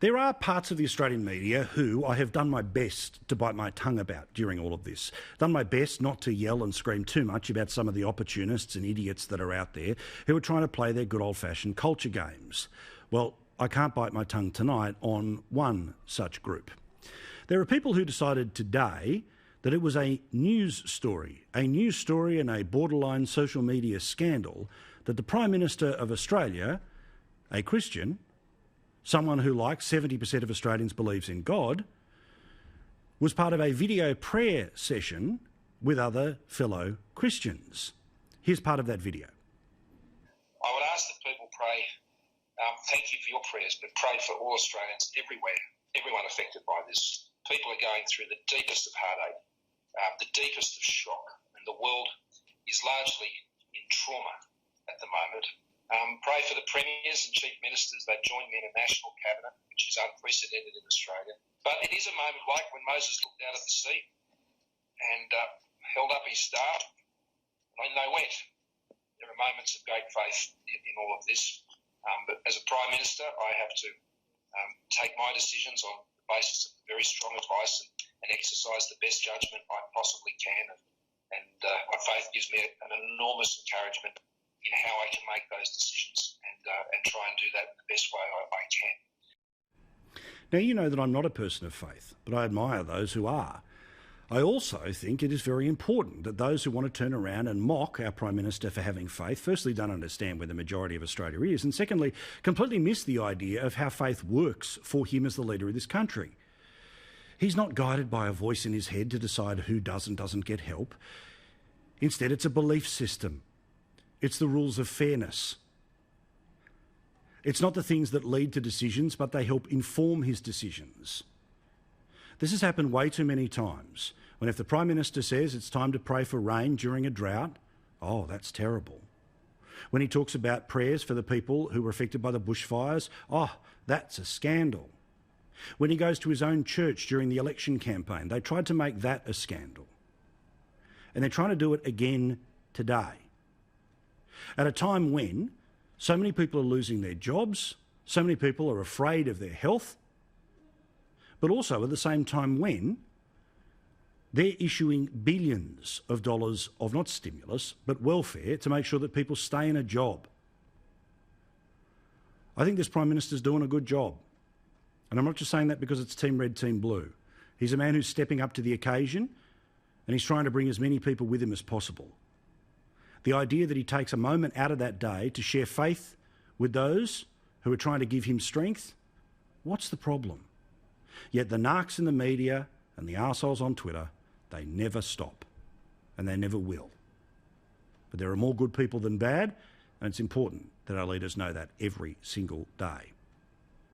There are parts of the Australian media who I have done my best to bite my tongue about during all of this. Done my best not to yell and scream too much about some of the opportunists and idiots that are out there who are trying to play their good old-fashioned culture games. Well, I can't bite my tongue tonight on one such group. There are people who decided today that it was a news story and a borderline social media scandal that the Prime Minister of Australia, a Christian, someone who, like 70% of Australians, believes in God, was part of a video prayer session with other fellow Christians. Here's part of that video. I would ask that people pray, thank you for your prayers, but pray for all Australians everywhere, everyone affected by this. People are going through the deepest of heartache, the deepest of shock, and the world is largely in trauma at the moment. Pray for the premiers and chief ministers. They join me in a national cabinet, which is unprecedented in Australia. But it is a moment like when Moses looked out at the sea and held up his staff, and they went. There are moments of great faith in all of this. But as a Prime Minister, I have to take my decisions on the basis of very strong advice and exercise the best judgment I possibly can. And my faith gives me an enormous encouragement in how I can make those decisions and try and do that in the best way I can. Now, you know that I'm not a person of faith, but I admire those who are. I also think it is very important that those who want to turn around and mock our Prime Minister for having faith, firstly, don't understand where the majority of Australia is, and secondly, completely miss the idea of how faith works for him as the leader of this country. He's not guided by a voice in his head to decide who does and doesn't get help. Instead, it's a belief system. It's the rules of fairness. It's not the things that lead to decisions, but they help inform his decisions. This has happened way too many times, when if the Prime Minister says it's time to pray for rain during a drought, oh, that's terrible. When he talks about prayers for the people who were affected by the bushfires, oh, that's a scandal. When he goes to his own church during the election campaign, they tried to make that a scandal. And they're trying to do it again today. At a time when so many people are losing their jobs, so many people are afraid of their health, but also at the same time when they're issuing billions of dollars of not stimulus, but welfare to make sure that people stay in a job. I think this Prime Minister's doing a good job. And I'm not just saying that because it's Team Red, Team Blue. He's a man who's stepping up to the occasion and he's trying to bring as many people with him as possible. The idea that he takes a moment out of that day to share faith with those who are trying to give him strength, what's the problem? Yet the narks in the media and the arseholes on Twitter, they never stop, and they never will. But there are more good people than bad, and it's important that our leaders know that every single day.